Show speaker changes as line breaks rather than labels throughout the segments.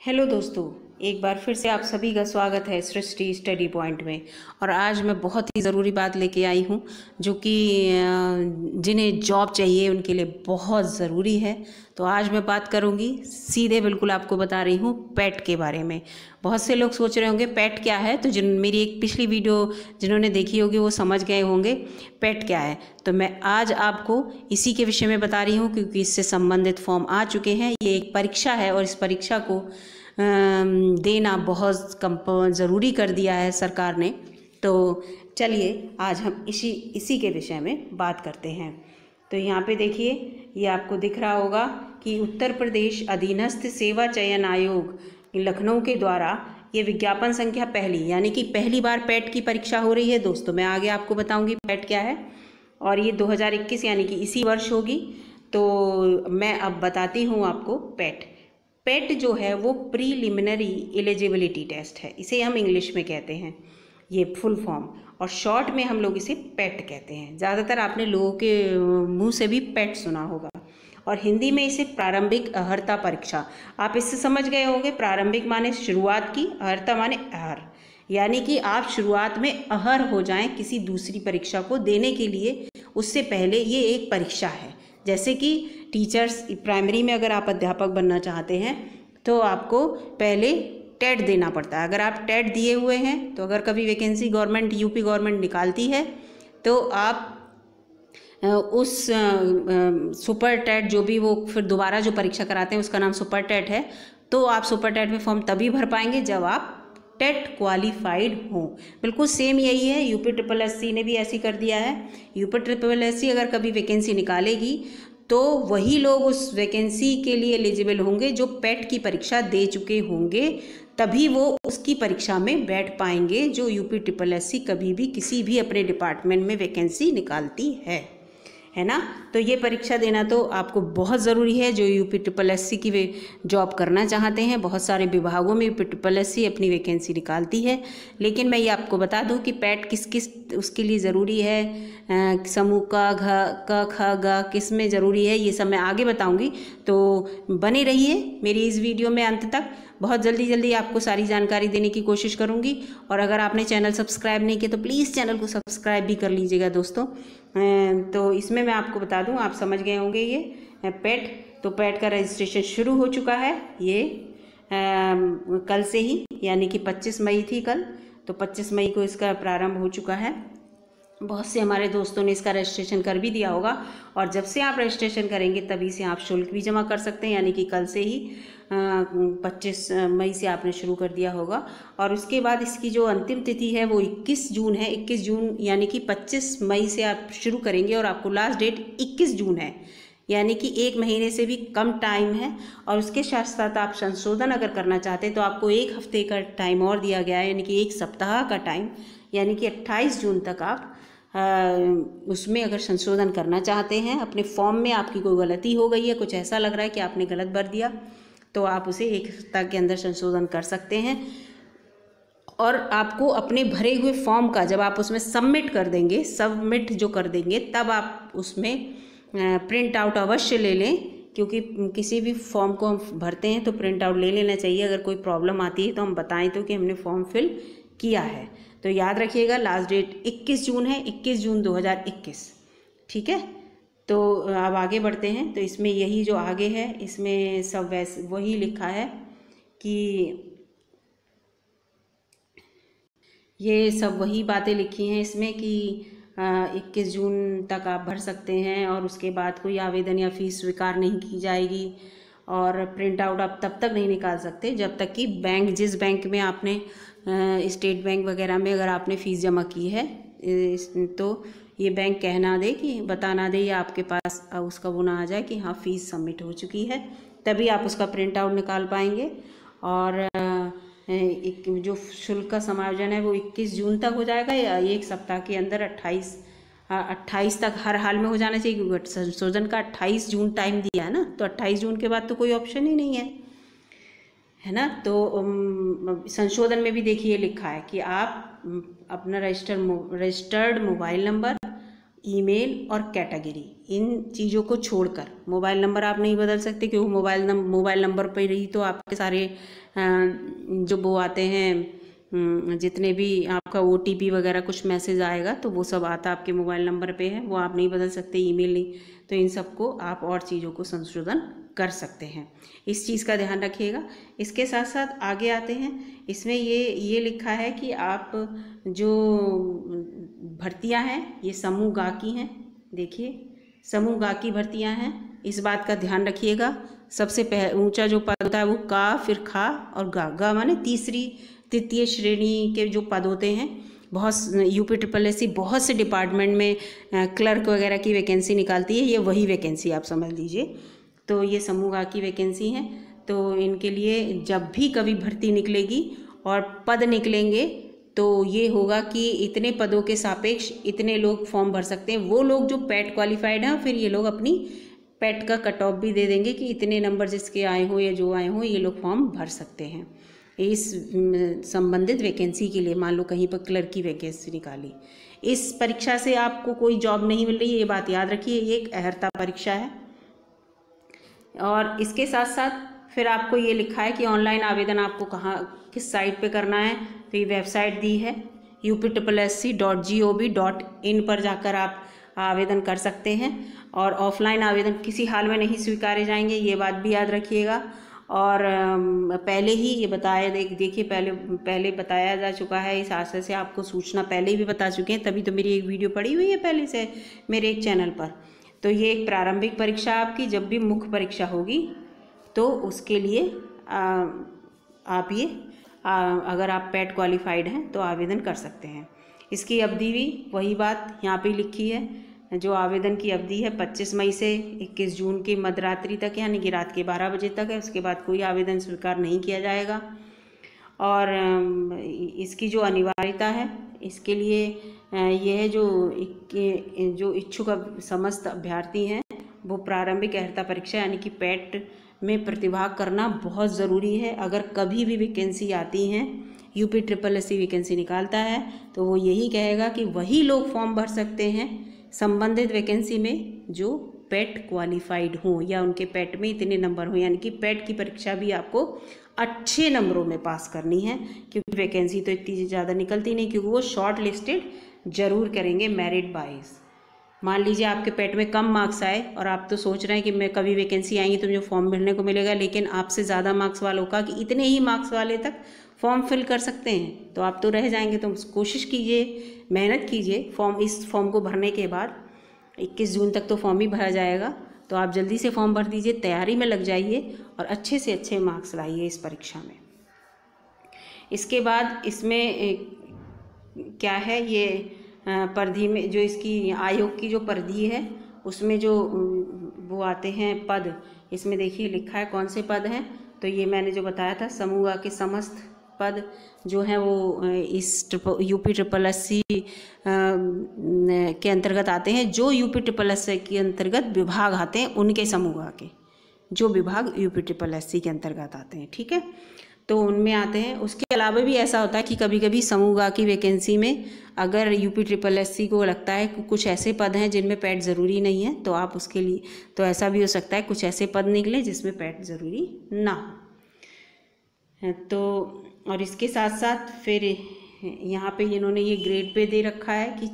Hello दोस्तों, एक बार फिर से आप सभी का स्वागत है सृष्टि स्टडी पॉइंट में। और आज मैं बहुत ही ज़रूरी बात लेके आई हूँ जो कि जिन्हें जॉब चाहिए उनके लिए बहुत ज़रूरी है। तो आज मैं बात करूँगी, सीधे बिल्कुल आपको बता रही हूँ, पेट के बारे में। बहुत से लोग सोच रहे होंगे पेट क्या है, तो जिन मेरी एक पिछली वीडियो जिन्होंने देखी होगी वो समझ गए होंगे पेट क्या है। तो मैं आज आपको इसी के विषय में बता रही हूँ क्योंकि इससे संबंधित फॉर्म आ चुके हैं। ये एक परीक्षा है और इस परीक्षा को देना बहुत ज़रूरी कर दिया है सरकार ने। तो चलिए आज हम इसी के विषय में बात करते हैं। तो यहाँ पे देखिए, ये आपको दिख रहा होगा कि उत्तर प्रदेश अधीनस्थ सेवा चयन आयोग लखनऊ के द्वारा ये विज्ञापन संख्या पहली, यानी कि पहली बार पेट की परीक्षा हो रही है दोस्तों। मैं आगे आपको बताऊंगी पेट क्या है, और ये 2021 यानी कि इसी वर्ष होगी। तो मैं अब बताती हूँ आपको पेट जो है वो प्रीलिमिनरी एलिजिबिलिटी टेस्ट है, इसे हम इंग्लिश में कहते हैं, ये फुल फॉर्म। और शॉर्ट में हम लोग इसे पेट कहते हैं। ज़्यादातर आपने लोगों के मुंह से भी पेट सुना होगा। और हिंदी में इसे प्रारंभिक अर्हता परीक्षा, आप इससे समझ गए होंगे। प्रारंभिक माने शुरुआत की, अर्हता माने अहर, यानी कि आप शुरुआत में अहर हो जाएं किसी दूसरी परीक्षा को देने के लिए, उससे पहले ये एक परीक्षा है। जैसे कि टीचर्स, प्राइमरी में अगर आप अध्यापक बनना चाहते हैं तो आपको पहले टेट देना पड़ता है। अगर आप टेट दिए हुए हैं तो अगर कभी वैकेंसी गवर्नमेंट, यूपी गवर्नमेंट निकालती है तो आप उस सुपर टेट, जो भी वो फिर दोबारा जो परीक्षा कराते हैं उसका नाम सुपर टेट है, तो आप सुपर टेट में फॉर्म तभी भर पाएंगे जब आप टेट क्वालिफाइड हो। बिल्कुल सेम यही है, यूपी ट्रिपल एससी ने भी ऐसी कर दिया है। यूपी ट्रिपल एससी अगर कभी वैकेंसी निकालेगी तो वही लोग उस वैकेंसी के लिए एलिजिबल होंगे जो पेट की परीक्षा दे चुके होंगे, तभी वो उसकी परीक्षा में बैठ पाएंगे जो यूपी ट्रिपल एससी कभी भी किसी भी अपने डिपार्टमेंट में वैकेंसी निकालती है ना। तो ये परीक्षा देना तो आपको बहुत ज़रूरी है जो यूपी ट्रिपल एससी की वे जॉब करना चाहते हैं। बहुत सारे विभागों में यूपी ट्रिपल एससी अपनी वैकेंसी निकालती है। लेकिन मैं ये आपको बता दूं कि पेट किस किस उसके लिए ज़रूरी है, समूह क ख ग किस में ज़रूरी है, ये सब मैं आगे बताऊंगी। तो बने रहिए मेरी इस वीडियो में अंत तक। बहुत जल्दी आपको सारी जानकारी देने की कोशिश करूंगी। और अगर आपने चैनल सब्सक्राइब नहीं किया तो प्लीज़ चैनल को सब्सक्राइब भी कर लीजिएगा दोस्तों। तो इसमें मैं आपको बता दूं, आप समझ गए होंगे ये पेट। तो पेट का रजिस्ट्रेशन शुरू हो चुका है, ये कल से ही, यानी कि 25 मई थी कल, तो 25 मई को इसका प्रारंभ हो चुका है। बहुत से हमारे दोस्तों ने इसका रजिस्ट्रेशन कर भी दिया होगा। और जब से आप रजिस्ट्रेशन करेंगे तभी से आप शुल्क भी जमा कर सकते हैं, यानी कि कल से ही 25 मई से आपने शुरू कर दिया होगा। और उसके बाद इसकी जो अंतिम तिथि है वो 21 जून है। 21 जून यानी कि 25 मई से आप शुरू करेंगे और आपको लास्ट डेट 21 जून है, यानी कि 1 महीने से भी कम टाइम है। और उसके साथ साथ आप संशोधन अगर करना चाहते हैं तो आपको 1 हफ्ते का टाइम और दिया गया है, यानी कि 1 सप्ताह का टाइम, यानी कि 28 जून तक आप उसमें अगर संशोधन करना चाहते हैं अपने फॉर्म में, आपकी कोई गलती हो गई है, कुछ ऐसा लग रहा है कि आपने गलत भर दिया, तो आप उसे 1 सप्ताह के अंदर संशोधन कर सकते हैं। और आपको अपने भरे हुए फॉर्म का जब आप उसमें सबमिट जो कर देंगे, तब आप उसमें प्रिंट आउट अवश्य ले लें, क्योंकि किसी भी फॉर्म को हम भरते हैं तो प्रिंट आउट ले लेना चाहिए। अगर कोई प्रॉब्लम आती है तो हम बताएं तो कि हमने फॉर्म फिल किया है। तो याद रखिएगा लास्ट डेट 21 जून है, 21 जून 2021, ठीक है। तो अब आगे बढ़ते हैं। तो इसमें यही जो आगे है इसमें सब वैसे वही लिखा है कि ये सब वही बातें लिखी हैं इसमें कि 21 जून तक आप भर सकते हैं और उसके बाद कोई आवेदन या फीस स्वीकार नहीं की जाएगी। और प्रिंट आउट आप तब तक नहीं निकाल सकते जब तक कि बैंक, जिस बैंक में आपने स्टेट बैंक वगैरह में अगर आपने फ़ीस जमा की है तो ये बैंक कह ना दे, कि बता ना दे, या आपके पास उसका वो ना आ जाए कि हाँ फ़ीस सबमिट हो चुकी है, तभी आप उसका प्रिंट आउट निकाल पाएंगे। और एक जो शुल्क का समायोजन है वो 21 जून तक हो जाएगा, या 1 सप्ताह के अंदर 28 तक हर हाल में हो जाना चाहिए, क्योंकि संशोधन का 28 जून टाइम दिया है ना। तो 28 जून के बाद तो कोई ऑप्शन ही नहीं है ना। तो संशोधन में भी देखिए लिखा है कि आप अपना रजिस्टर्ड मोबाइल नंबर, ईमेल और कैटेगरी, इन चीज़ों को छोड़कर मोबाइल नंबर आप नहीं बदल सकते, क्योंकि मोबाइल नंबर पर ही तो आपके सारे जो वो आते हैं, जितने भी आपका OTP वगैरह कुछ मैसेज आएगा तो वो सब आता आपके मोबाइल नंबर पे है, वो आप नहीं बदल सकते, ईमेल नहीं। तो इन सबको आप और चीज़ों को संशोधन कर सकते हैं, इस चीज़ का ध्यान रखिएगा। इसके साथ साथ आगे आते हैं, इसमें ये लिखा है कि आप जो भर्तियां हैं ये समूह गा की हैं। देखिए समूह गा की भर्तियां हैं, इस बात का ध्यान रखिएगा। सबसे ऊंचा जो पद होता है वो का, फिर खा और गा माने तीसरी तृतीय श्रेणी के जो पद होते हैं। बहुत UPSSC बहुत से डिपार्टमेंट में क्लर्क वगैरह की वैकेंसी निकालती है, ये वही वैकेंसी आप समझ लीजिए। तो ये समूह गा की वैकेंसी है, तो इनके लिए जब भी कभी भर्ती निकलेगी और पद निकलेंगे तो ये होगा कि इतने पदों के सापेक्ष इतने लोग फॉर्म भर सकते हैं। वो लोग जो पैट क्वालिफाइड हैं, फिर ये लोग अपनी पैट का कट ऑफ भी दे देंगे कि इतने नंबर जिसके आए हो या जो आए हो ये लोग फॉर्म भर सकते हैं इस संबंधित वैकेंसी के लिए। मान लो कहीं पर क्लर्क की वैकेंसी निकाली, इस परीक्षा से आपको कोई जॉब नहीं मिल रही है, ये बात याद रखिए, ये एक अहर्ता परीक्षा है। और इसके साथ साथ फिर आपको ये लिखा है कि ऑनलाइन आवेदन आपको कहाँ किस साइट पे करना है, तो ये वेबसाइट दी है upsssc.gov.in पर जाकर आप आवेदन कर सकते हैं। और ऑफलाइन आवेदन किसी हाल में नहीं स्वीकारे जाएंगे, ये बात भी याद रखिएगा। और पहले ही ये बताया देखिए पहले बताया जा चुका है, इस आशय से आपको सूचना पहले ही भी बता चुके हैं, तभी तो मेरी एक वीडियो पड़ी हुई है पहले से मेरे एक चैनल पर। तो ये एक प्रारंभिक परीक्षा आपकी, जब भी मुख्य परीक्षा होगी तो उसके लिए आप ये अगर आप पैट क्वालिफाइड हैं तो आवेदन कर सकते हैं। इसकी अवधि भी वही बात यहाँ पे लिखी है, जो आवेदन की अवधि है 25 मई से 21 जून की मध्यरात्रि तक, यानी कि रात के 12 बजे तक है। उसके बाद कोई आवेदन स्वीकार नहीं किया जाएगा। और इसकी जो अनिवार्यता है, इसके लिए यह जो इच्छुक समस्त अभ्यर्थी हैं वो प्रारंभिक अहर्ता परीक्षा यानी कि पैट में प्रतिभाग करना बहुत ज़रूरी है। अगर कभी भी वैकेंसी आती हैं, UPSSC वैकेंसी निकालता है तो वो यही कहेगा कि वही लोग फॉर्म भर सकते हैं संबंधित वैकेंसी में जो पैट क्वालिफाइड हों या उनके पैट में इतने नंबर हों, यानी कि पैट की परीक्षा भी आपको अच्छे नंबरों में पास करनी है, क्योंकि वैकेंसी तो इतनी ज़्यादा निकलती नहीं, क्योंकि वो शॉर्ट लिस्टेड जरूर करेंगे मेरिट वाइज। मान लीजिए आपके पैट में कम मार्क्स आए और आप तो सोच रहे हैं कि मैं कभी वैकेंसी आएंगी तो मुझे फॉर्म भरने को मिलेगा, लेकिन आपसे ज़्यादा मार्क्स वालों का कि इतने ही मार्क्स वाले तक फॉर्म फिल कर सकते हैं, तो आप तो रह जाएंगे। तो कोशिश कीजिए, मेहनत कीजिए। इस फॉर्म को भरने के बाद 21 जून तक तो फॉर्म ही भरा जाएगा, तो आप जल्दी से फॉर्म भर दीजिए, तैयारी में लग जाइए और अच्छे से अच्छे मार्क्स लाइए इस परीक्षा में। इसके बाद इसमें क्या है, ये परिधि में जो इसकी आयोग की जो परिधि है उसमें जो वो आते हैं पद, इसमें देखिए लिखा है कौन से पद हैं। तो ये मैंने जो बताया था, समूह के समस्त पद जो हैं वो इस UPSSC के अंतर्गत आते हैं। जो UPSSC के अंतर्गत विभाग आते हैं उनके समूह के, जो विभाग UPSSC के अंतर्गत आते हैं, ठीक है, तो उनमें आते हैं। उसके अलावा भी ऐसा होता है कि कभी कभी समूह की वैकेंसी में अगर UPSSC को लगता है कि कुछ ऐसे पद हैं जिनमें पैट ज़रूरी नहीं है, तो आप उसके लिए तो ऐसा भी हो सकता है कुछ ऐसे पद निकले जिसमें पैट ज़रूरी ना हो। तो और इसके साथ साथ फिर यहाँ पे इन्होंने ये ग्रेड पे दे रखा है कि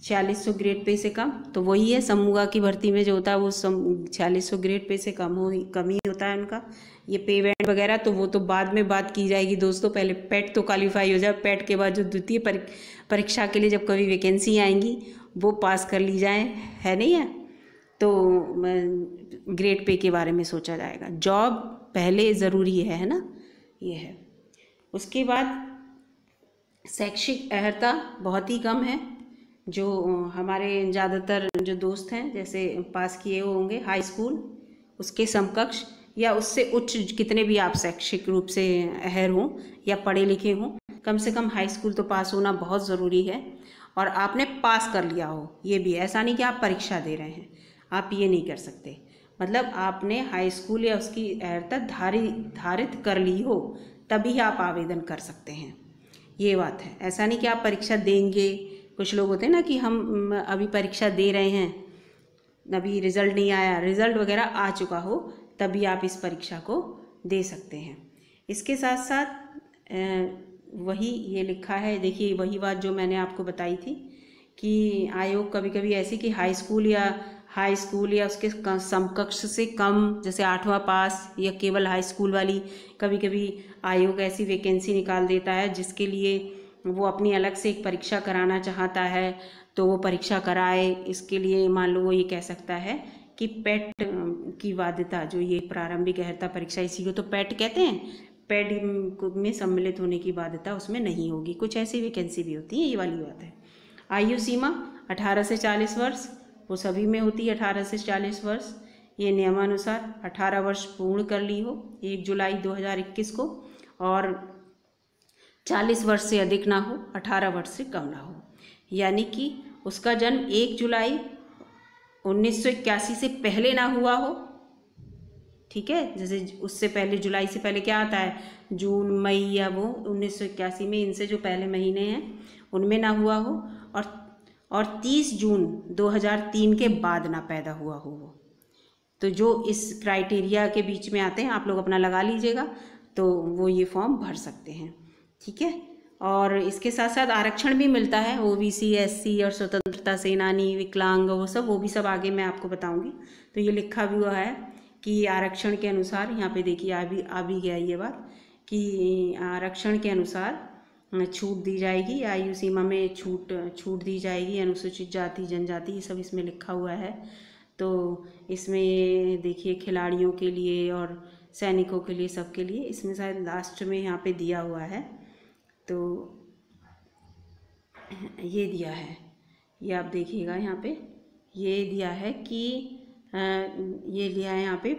4600 ग्रेड पे से कम, तो वही है समूह की भर्ती में जो होता है वो 4600 ग्रेड पे से कम ही होता है उनका। ये पे बैंड वगैरह तो वो तो बाद में बात की जाएगी दोस्तों, पहले पैट तो क्वालिफाई हो जाए, पैट के बाद जो द्वितीय परीक्षा के लिए जब कभी वैकेंसी आएंगी वो पास कर ली जाए, है नहीं है, तो ग्रेड पे के बारे में सोचा जाएगा। जॉब पहले ज़रूरी है ना, ये है। उसके बाद शैक्षिक अर्हता बहुत ही कम है। जो हमारे ज़्यादातर जो दोस्त हैं जैसे पास किए हुए होंगे हाई स्कूल, उसके समकक्ष या उससे उच्च कितने भी आप शैक्षिक रूप से अहर हों या पढ़े लिखे हों, कम से कम हाई स्कूल तो पास होना बहुत ज़रूरी है। और आपने पास कर लिया हो, ये भी ऐसा नहीं कि आप परीक्षा दे रहे हैं, आप ये नहीं कर सकते, मतलब आपने हाई स्कूल या उसकी अर्हता धारित कर ली हो तभी आप आवेदन कर सकते हैं, ये बात है। ऐसा नहीं कि आप परीक्षा देंगे कुछ लोग होते हैं ना कि हम अभी परीक्षा दे रहे हैं, अभी रिज़ल्ट नहीं आया, रिज़ल्ट वगैरह आ चुका हो तभी आप इस परीक्षा को दे सकते हैं। इसके साथ साथ वही ये लिखा है, देखिए वही बात जो मैंने आपको बताई थी कि आयोग कभी कभी ऐसी कि हाई स्कूल या उसके समकक्ष से कम, जैसे 8वां पास या केवल हाई स्कूल वाली, कभी कभी आयोग ऐसी वैकेंसी निकाल देता है जिसके लिए वो अपनी अलग से एक परीक्षा कराना चाहता है, तो वो परीक्षा कराए। इसके लिए मान लो वो ये कह सकता है कि पेट की बाध्यता, जो ये प्रारंभिक अर्हता परीक्षा, इसी को तो पेट कहते हैं, पेट में सम्मिलित होने की बाध्यता उसमें नहीं होगी। कुछ ऐसी वैकेंसी भी होती है, ये वाली बात है। आयु सीमा 18 से 40 वर्ष, वो सभी में होती है 18 से 40 वर्ष। ये नियमानुसार 18 वर्ष पूर्ण कर ली हो 1 जुलाई 2021 को, और 40 वर्ष से अधिक ना हो, 18 वर्ष से कम ना हो। यानी कि उसका जन्म 1 जुलाई 1981 से पहले ना हुआ हो, ठीक है। जैसे उससे पहले, जुलाई से पहले क्या आता है, जून, मई, या वो 1981 में इनसे जो पहले महीने हैं उनमें ना हुआ हो, और 30 जून 2003 के बाद ना पैदा हुआ हो वो। तो जो इस क्राइटेरिया के बीच में आते हैं, आप लोग अपना लगा लीजिएगा, तो वो ये फॉर्म भर सकते हैं, ठीक है। और इसके साथ साथ आरक्षण भी मिलता है, ओबीसी, एससी और स्वतंत्रता सेनानी, विकलांग, वो भी सब आगे मैं आपको बताऊंगी। तो ये लिखा भी हुआ है कि आरक्षण के अनुसार, यहाँ पे देखिए आ भी गया ये बात कि आरक्षण के अनुसार छूट दी जाएगी, आयु सीमा में छूट दी जाएगी, अनुसूचित जाति जनजाति, ये सब इसमें लिखा हुआ है। तो इसमें देखिए खिलाड़ियों के लिए और सैनिकों के लिए, सबके लिए, इसमें शायद लास्ट में यहाँ पे दिया हुआ है, तो ये दिया है, ये आप देखिएगा यहाँ पे ये दिया है कि ये लिया है यहाँ पे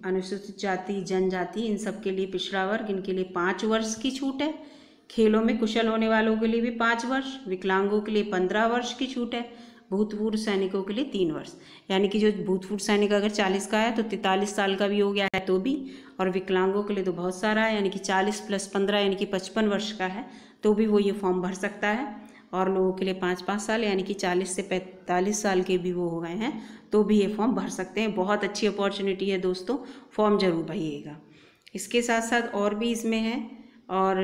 अनुसूचित जाति जनजाति, इन सब के लिए, पिछड़ा वर्ग, इनके लिए 5 वर्ष की छूट है। खेलों में कुशल होने वालों के लिए भी 5 वर्ष, विकलांगों के लिए 15 वर्ष की छूट है, भूतपूर्व सैनिकों के लिए 3 वर्ष। यानी कि जो भूतपूर्व सैनिक अगर 40 का है तो 43 साल का भी हो गया है तो भी, और विकलांगों के लिए तो बहुत सारा है, यानी कि 40 + 15 यानी कि 55 वर्ष का है तो भी वो ये फॉर्म भर सकता है। और लोगों के लिए 5-5 साल, यानी कि 40 से 45 साल के भी वो हो गए हैं तो भी ये फॉर्म भर सकते हैं। बहुत अच्छी अपॉर्चुनिटी है दोस्तों, फॉर्म जरूर भरिएगा। इसके साथ साथ और भी इसमें है, और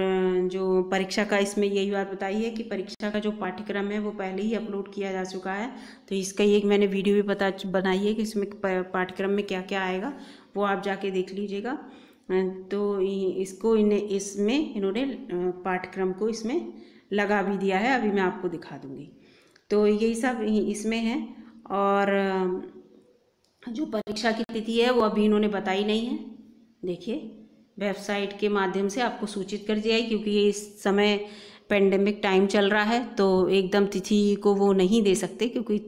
जो परीक्षा का, इसमें यही बात बताई है कि परीक्षा का जो पाठ्यक्रम है वो पहले ही अपलोड किया जा चुका है, तो इसका एक मैंने वीडियो भी बनाई है कि इसमें पाठ्यक्रम में क्या क्या आएगा, वो आप जाके देख लीजिएगा। तो इसको इसमें इन्होंने पाठ्यक्रम को इसमें लगा भी दिया है, अभी मैं आपको दिखा दूँगी। तो यही सब इसमें है। और जो परीक्षा की तिथि है वो अभी इन्होंने बताई नहीं है, देखिए वेबसाइट के माध्यम से आपको सूचित कर दिया है, क्योंकि ये इस समय पेंडेमिक टाइम चल रहा है तो एकदम तिथि को वो नहीं दे सकते, क्योंकि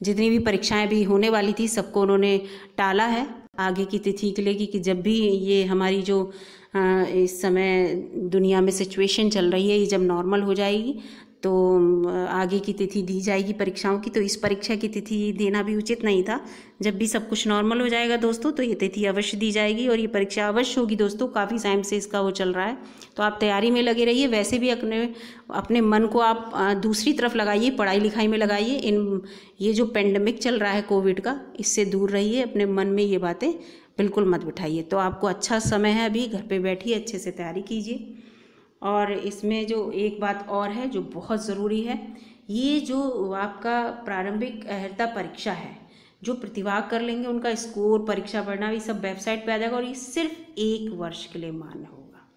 जितनी भी परीक्षाएं भी होने वाली थी सबको उन्होंने टाला है आगे की तिथि के लिए, कि जब भी ये हमारी जो इस समय दुनिया में सिचुएशन चल रही है, ये जब नॉर्मल हो जाएगी तो आगे की तिथि दी जाएगी परीक्षाओं की। तो इस परीक्षा की तिथि देना भी उचित नहीं था। जब भी सब कुछ नॉर्मल हो जाएगा दोस्तों तो ये तिथि अवश्य दी जाएगी और ये परीक्षा अवश्य होगी दोस्तों। काफ़ी टाइम से इसका वो चल रहा है, तो आप तैयारी में लगे रहिए। वैसे भी अपने मन को आप दूसरी तरफ लगाइए, पढ़ाई लिखाई में लगाइए। ये जो पेंडेमिक चल रहा है कोविड का, इससे दूर रहिए, अपने मन में ये बातें बिल्कुल मत बिठाइए। तो आपको अच्छा समय है, अभी घर पे बैठिए, अच्छे से तैयारी कीजिए। और इसमें जो एक बात और है जो बहुत ज़रूरी है, ये जो आपका प्रारंभिक अर्हता परीक्षा है, जो प्रतिभाग कर लेंगे उनका स्कोर, परीक्षा परिणाम, ये सब वेबसाइट पे आ जाएगा और ये सिर्फ 1 वर्ष के लिए मान्य होगा।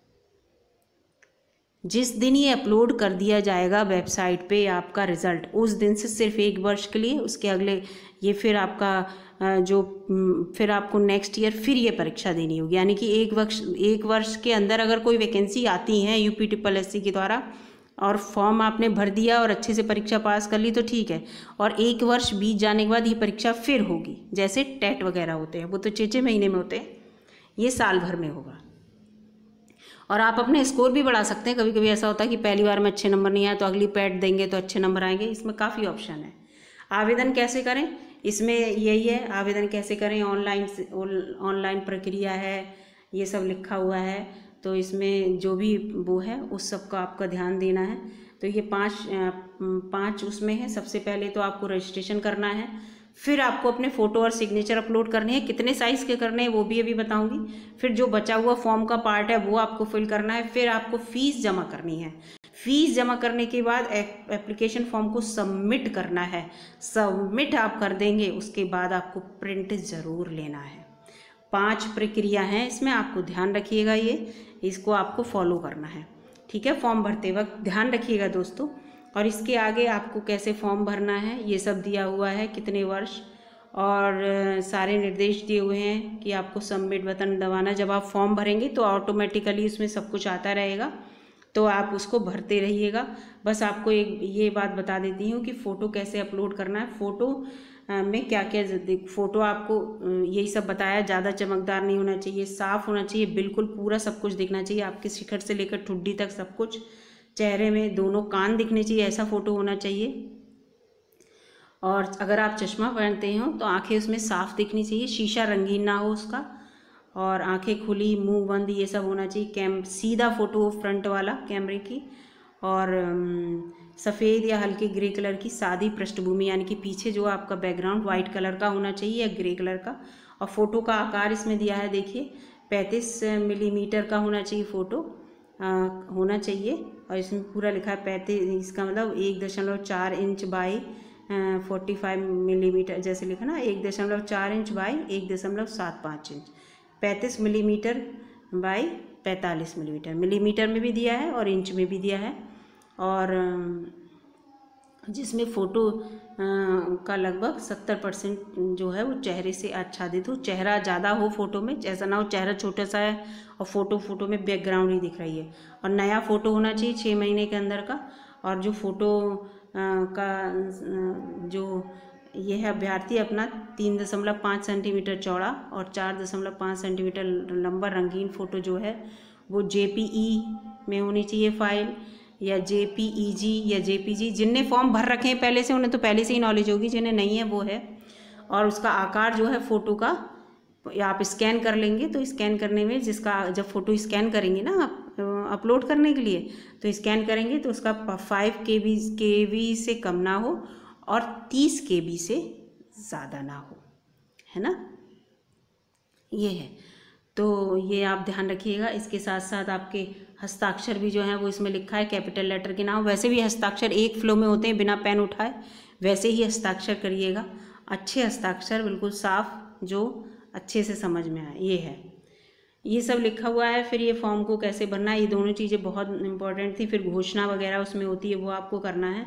जिस दिन ये अपलोड कर दिया जाएगा वेबसाइट पे आपका रिज़ल्ट, उस दिन से सिर्फ 1 वर्ष के लिए, उसके अगले ये फिर आपका फिर आपको नेक्स्ट ईयर फिर ये परीक्षा देनी होगी। यानी कि 1 वर्ष के अंदर अगर कोई वैकेंसी आती है UPSSSC के द्वारा और फॉर्म आपने भर दिया और अच्छे से परीक्षा पास कर ली तो ठीक है, और 1 वर्ष बीत जाने के बाद ये परीक्षा फिर होगी। जैसे टेट वगैरह होते हैं वो तो 6-6 महीने में होते हैं, ये साल भर में होगा। और आप अपने स्कोर भी बढ़ा सकते हैं। कभी कभी ऐसा होता है कि पहली बार में अच्छे नंबर नहीं आए तो अगली पैट देंगे तो अच्छे नंबर आएंगे। इसमें काफ़ी ऑप्शन है। आवेदन कैसे करें, इसमें यही है, आवेदन कैसे करें, ऑनलाइन प्रक्रिया है, ये सब लिखा हुआ है। तो इसमें जो भी वो है उस सब का आपका ध्यान देना है। तो ये पाँच उसमें है। सबसे पहले तो आपको रजिस्ट्रेशन करना है, फिर आपको अपने फ़ोटो और सिग्नेचर अपलोड करने हैं। कितने साइज़ के करने हैं वो भी अभी बताऊंगी। फिर जो बचा हुआ फॉर्म का पार्ट है वो आपको फिल करना है। फिर आपको फ़ीस जमा करनी है। फ़ीस जमा करने के बाद एप्लीकेशन फॉर्म को सबमिट करना है। सबमिट आप कर देंगे, उसके बाद आपको प्रिंट ज़रूर लेना है। 5 प्रक्रिया हैं इसमें, आपको ध्यान रखिएगा, इसको आपको फॉलो करना है, ठीक है। फॉर्म भरते वक्त ध्यान रखिएगा दोस्तों। और इसके आगे आपको कैसे फॉर्म भरना है ये सब दिया हुआ है, कितने वर्ष, और सारे निर्देश दिए हुए हैं कि आपको सबमिट बटन दबाना। जब आप फॉर्म भरेंगे तो ऑटोमेटिकली उसमें सब कुछ आता रहेगा, तो आप उसको भरते रहिएगा। बस आपको एक ये बात बता देती हूँ कि फ़ोटो कैसे अपलोड करना है। फ़ोटो में क्या क्या फ़ोटो आपको यही सब बताया। ज़्यादा चमकदार नहीं होना चाहिए, साफ़ होना चाहिए, बिल्कुल पूरा सब कुछ दिखना चाहिए, आपके शिखर से लेकर ठुड्डी तक सब कुछ। चेहरे में दोनों कान दिखने चाहिए, ऐसा फ़ोटो होना चाहिए। और अगर आप चश्मा पहनते हो तो आंखें उसमें साफ़ दिखनी चाहिए, शीशा रंगीन ना हो उसका, और आंखें खुली, मुंह बंद, ये सब होना चाहिए। सीधा फ़ोटो फ्रंट वाला कैमरे की, और सफ़ेद या हल्के ग्रे कलर की सादी पृष्ठभूमि, यानी कि पीछे जो आपका बैकग्राउंड वाइट कलर का होना चाहिए या ग्रे कलर का। और फ़ोटो का आकार इसमें दिया है, देखिए 35 मिलीमीटर का होना चाहिए फ़ोटो होना चाहिए। और इसमें पूरा लिखा है 35, इसका मतलब 1.4 इंच बाई 45 मिलीमीटर, जैसे लिखा ना 1.4 inch by 1.75 inch, 35 millimetre by 45 millimetre. Millimetre में भी दिया है और इंच में भी दिया है। और जिसमें फ़ोटो का लगभग 70% जो है वो चेहरे से आच्छादित हो। चेहरा ज़्यादा हो फ़ोटो में, ऐसा ना हो चेहरा छोटा सा है और फ़ोटो में बैकग्राउंड ही दिख रही है। और नया फ़ोटो होना चाहिए 6 महीने के अंदर का। और जो फ़ोटो का जो ये है अभ्यर्थी अपना 3.5 सेंटीमीटर चौड़ा और 4.5 सेंटीमीटर लंबा रंगीन फ़ोटो जो है वो JPE में होनी चाहिए फाइल, या JPEG या JPG। जिनने फॉर्म भर रखे हैं पहले से उन्हें तो पहले से ही नॉलेज होगी, जिन्हें नहीं है वो है। और उसका आकार जो है फ़ोटो का आप स्कैन कर लेंगे, तो स्कैन करने में जिसका जब फ़ोटो स्कैन करेंगे ना आप अपलोड करने के लिए, तो स्कैन करेंगे तो उसका 5 KB से कम ना हो और 30 KB से ज़्यादा ना हो, है ना, ये है। तो ये आप ध्यान रखिएगा। इसके साथ साथ आपके हस्ताक्षर भी जो है वो इसमें लिखा है, कैपिटल लेटर के नाम। वैसे भी हस्ताक्षर एक फ्लो में होते हैं, बिना पेन उठाए वैसे ही हस्ताक्षर करिएगा, अच्छे हस्ताक्षर, बिल्कुल साफ, जो अच्छे से समझ में आए, ये है। ये सब लिखा हुआ है। फिर ये फॉर्म को कैसे भरना है, ये दोनों चीज़ें बहुत इंपॉर्टेंट थी। फिर घोषणा वगैरह उसमें होती है, वो आपको करना है।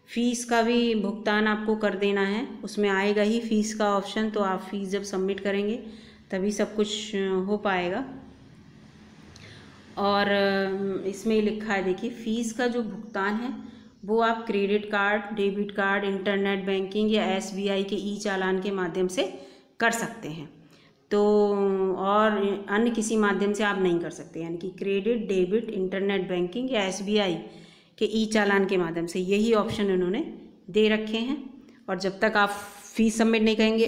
फ़ीस का भी भुगतान आपको कर देना है, उसमें आएगा ही फ़ीस का ऑप्शन। तो आप फ़ीस जब सबमिट करेंगे तभी सब कुछ हो पाएगा। और इसमें लिखा है, देखिए फ़ीस का जो भुगतान है वो आप credit card, debit card, internet banking या SBI के चालान के माध्यम से कर सकते हैं। तो और अन्य किसी माध्यम से आप नहीं कर सकते, यानी कि क्रेडिट, डेबिट, इंटरनेट बैंकिंग या SBI के चालान के माध्यम से, यही ऑप्शन उन्होंने दे रखे हैं। और जब तक आप फ़ीस सबमिट नहीं करेंगे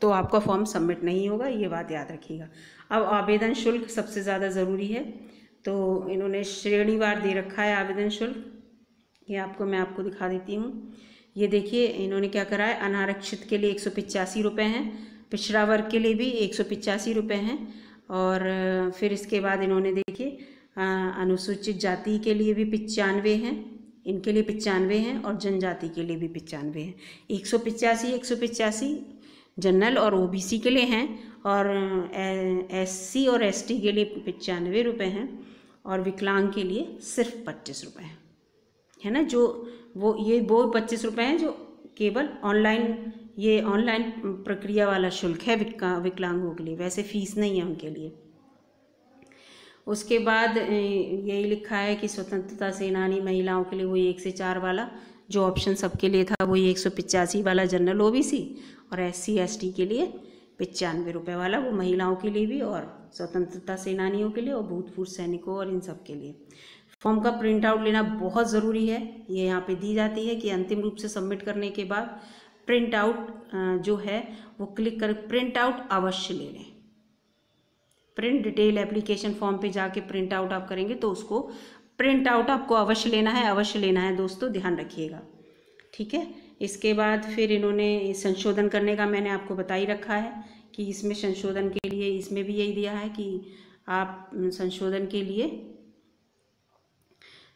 तो आपका फॉर्म सबमिट नहीं होगा, ये बात याद रखिएगा। अब आवेदन शुल्क सबसे ज़्यादा ज़रूरी है, तो इन्होंने श्रेणीवार दे रखा है आवेदन शुल्क। ये मैं आपको दिखा देती हूँ। ये देखिए इन्होंने क्या करा है, अनारक्षित के लिए 185 रुपये हैं, पिछड़ा वर्ग के लिए भी 185 रुपये हैं। और फिर इसके बाद इन्होंने देखिए अनुसूचित जाति के लिए भी 95 हैं, इनके लिए 95 हैं, और जनजाति के लिए भी 95 हैं। 185 जनरल और OBC के लिए हैं, और SC और ST के लिए 95 रुपये हैं, और विकलांग के लिए सिर्फ 25 रुपये हैं, है ना। जो वो 25 रुपये हैं जो केवल ऑनलाइन प्रक्रिया वाला शुल्क है विकलांगों के लिए, वैसे फ़ीस नहीं है उनके लिए। उसके बाद यही लिखा है कि स्वतंत्रता सेनानी महिलाओं के लिए वही 1 से 4 वाला जो ऑप्शन सबके लिए था, वही 185 वाला जनरल OBC, और SC ST के लिए 95 रुपये वाला, वो महिलाओं के लिए भी और स्वतंत्रता सेनानियों के लिए और भूतपूर्व सैनिकों और इन सब के लिए। फॉर्म का प्रिंट आउट लेना बहुत ज़रूरी है। ये यहाँ पे दी जाती है कि अंतिम रूप से सबमिट करने के बाद प्रिंट आउट जो है वो क्लिक कर प्रिंट आउट अवश्य ले लें। प्रिंट डिटेल एप्लीकेशन फॉर्म पे जाके प्रिंट आउट आप करेंगे तो उसको प्रिंट आउट आपको अवश्य लेना है दोस्तों, ध्यान रखिएगा। ठीक है, इसके बाद फिर इन्होंने संशोधन करने का मैंने आपको बता ही रखा है कि इसमें संशोधन के लिए इसमें भी यही दिया है कि आप संशोधन के लिए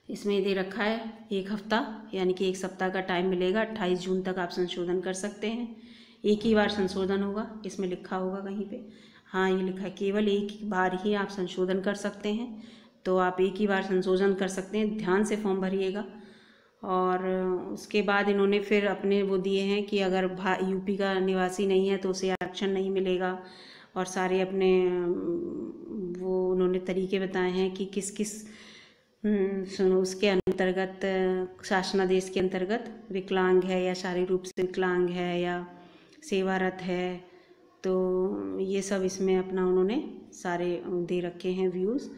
इसमें दे रखा है 1 हफ्ता, यानी कि 1 सप्ताह का टाइम मिलेगा। 28 जून तक आप संशोधन कर सकते हैं। एक ही बार संशोधन होगा, इसमें लिखा होगा कहीं पे, हाँ ये लिखा है केवल एक बार ही आप संशोधन कर सकते हैं। तो आप एक ही बार संशोधन कर सकते हैं, ध्यान से फॉर्म भरिएगा। और उसके बाद इन्होंने फिर अपने वो दिए हैं कि अगर यूपी का निवासी नहीं है तो उसे आरक्षण नहीं मिलेगा, और सारे अपने वो उन्होंने तरीके बताए हैं कि किस किस उसके अंतर्गत, शासनादेश के अंतर्गत विकलांग है या शारीरिक रूप से विकलांग है या सेवारत है, तो ये सब इसमें अपना उन्होंने सारे दे रखे हैं व्यूज़।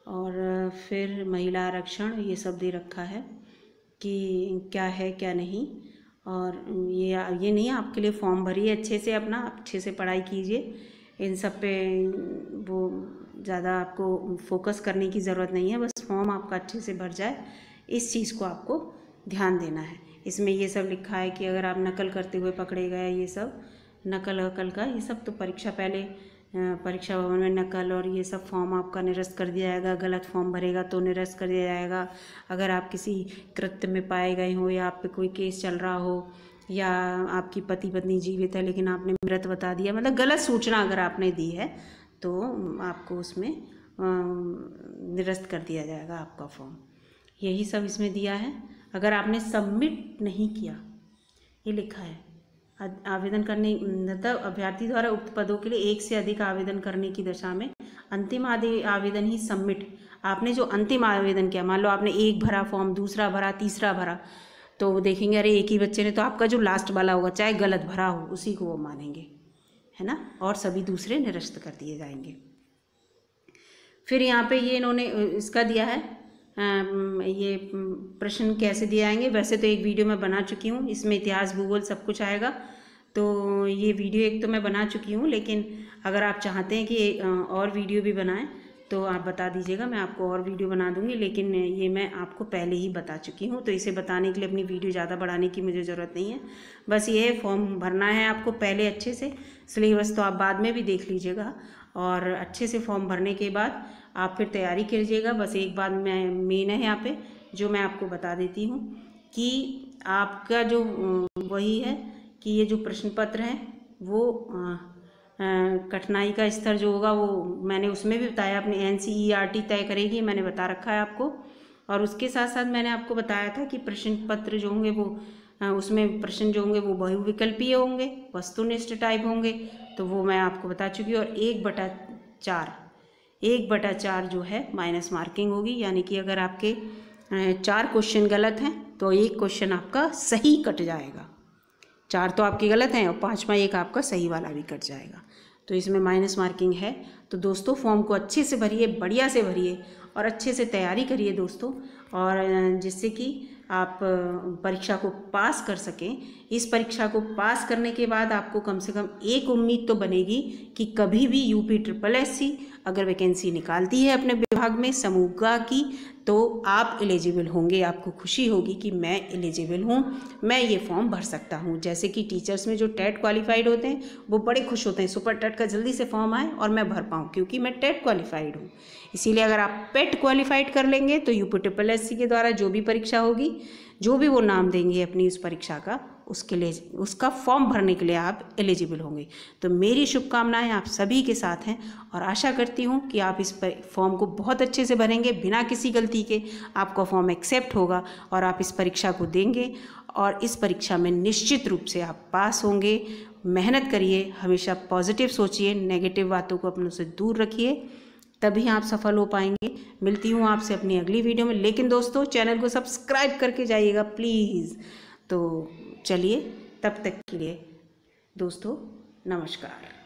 और फिर महिला आरक्षण ये सब दे रखा है कि क्या है क्या नहीं। और ये नहीं, आपके लिए फॉर्म भरिए अच्छे से, अपना अच्छे से पढ़ाई कीजिए। इन सब पे वो ज़्यादा आपको फोकस करने की ज़रूरत नहीं है, बस फॉर्म आपका अच्छे से भर जाए, इस चीज़ को आपको ध्यान देना है। इसमें ये सब लिखा है कि अगर आप नकल करते हुए पकड़े गए, ये सब नकल वकल का ये सब तो परीक्षा पहले परीक्षा भवन में नकल और ये सब फॉर्म आपका निरस्त कर दिया जाएगा। गलत फॉर्म भरेगा तो निरस्त कर दिया जाएगा। अगर आप किसी कृत्य में पाए गए हो या आप पे कोई केस चल रहा हो या आपकी पति पत्नी जीवित है लेकिन आपने मृत बता दिया, मतलब गलत सूचना अगर आपने दी है तो आपको उसमें निरस्त कर दिया जाएगा आपका फॉर्म। यही सब इसमें दिया है। अगर आपने सबमिट नहीं किया, ये लिखा है आवेदन करने, मतलब अभ्यर्थी द्वारा उक्त पदों के लिए 1 से अधिक आवेदन करने की दशा में अंतिम आवेदन ही सबमिट, आपने जो अंतिम आवेदन किया, मान लो आपने 1 भरा फॉर्म, दूसरा भरा, तीसरा भरा, तो वो देखेंगे अरे एक ही बच्चे ने, तो आपका जो लास्ट वाला होगा चाहे गलत भरा हो उसी को वो मानेंगे, है ना, और सभी दूसरे निरस्त कर दिए जाएंगे। फिर यहाँ पे ये इन्होंने इसका दिया है, ये प्रश्न कैसे दिए आएंगे। वैसे तो एक वीडियो मैं बना चुकी हूँ, इसमें इतिहास भूगोल सब कुछ आएगा, तो ये वीडियो एक तो मैं बना चुकी हूँ, लेकिन अगर आप चाहते हैं कि और वीडियो भी बनाएं तो आप बता दीजिएगा, मैं आपको और वीडियो बना दूंगी। लेकिन ये मैं आपको पहले ही बता चुकी हूँ, तो इसे बताने के लिए अपनी वीडियो ज़्यादा बढ़ाने की मुझे ज़रूरत नहीं है। बस ये फॉर्म भरना है आपको पहले अच्छे से, सिलेबस तो आप बाद में भी देख लीजिएगा, और अच्छे से फॉर्म भरने के बाद आप फिर तैयारी कीजिएगा। बस एक बात मैं मेन है यहाँ पे जो मैं आपको बता देती हूँ कि आपका जो वही है कि ये जो प्रश्न पत्र है वो कठिनाई का स्तर जो होगा वो मैंने उसमें भी बताया, अपनी NCERT तय करेगी, मैंने बता रखा है आपको। और उसके साथ साथ मैंने आपको बताया था कि प्रश्न पत्र जो होंगे वो उसमें प्रश्न जो होंगे वो बहुविकल्पीय होंगे, वस्तुनिष्ठ टाइप होंगे, तो वो मैं आपको बता चुकी हूँ। और 1/4 जो है माइनस मार्किंग होगी, यानी कि अगर आपके 4 क्वेश्चन गलत हैं तो 1 क्वेश्चन आपका सही कट जाएगा। 4 तो आपके गलत हैं और 5वां एक आपका सही वाला भी कट जाएगा, तो इसमें माइनस मार्किंग है। तो दोस्तों फॉर्म को अच्छे से भरिए, बढ़िया से भरिए और अच्छे से तैयारी करिए दोस्तों, और जिससे कि आप परीक्षा को पास कर सकें। इस परीक्षा को पास करने के बाद आपको कम से कम एक उम्मीद तो बनेगी कि कभी भी UPSSSC अगर वैकेंसी निकालती है अपने विभाग में समूह ग की, तो आप एलिजिबल होंगे, आपको खुशी होगी कि मैं एलिजिबल हूँ, मैं ये फॉर्म भर सकता हूँ। जैसे कि टीचर्स में जो टेट क्वालिफाइड होते हैं वो बड़े खुश होते हैं सुपर टेट का जल्दी से फॉर्म आए और मैं भर पाऊँ, क्योंकि मैं टेट क्वालिफाइड हूँ। इसीलिए अगर आप पेट क्वालिफाइड कर लेंगे तो UPSSC के द्वारा जो भी परीक्षा होगी, जो भी वो नाम देंगे अपनी उस परीक्षा का, उसके लिए उसका फॉर्म भरने के लिए आप एलिजिबल होंगे। तो मेरी शुभकामनाएं आप सभी के साथ हैं और आशा करती हूं कि आप इस फॉर्म को बहुत अच्छे से भरेंगे, बिना किसी गलती के आपका फॉर्म एक्सेप्ट होगा और आप इस परीक्षा को देंगे और इस परीक्षा में निश्चित रूप से आप पास होंगे। मेहनत करिए, हमेशा पॉजिटिव सोचिए, नेगेटिव बातों को अपनों से दूर रखिए, तभी आप सफल हो पाएंगे। मिलती हूँ आपसे अपनी अगली वीडियो में, लेकिन दोस्तों चैनल को सब्सक्राइब करके जाइएगा प्लीज़। तो चलिए तब तक के लिए दोस्तों नमस्कार।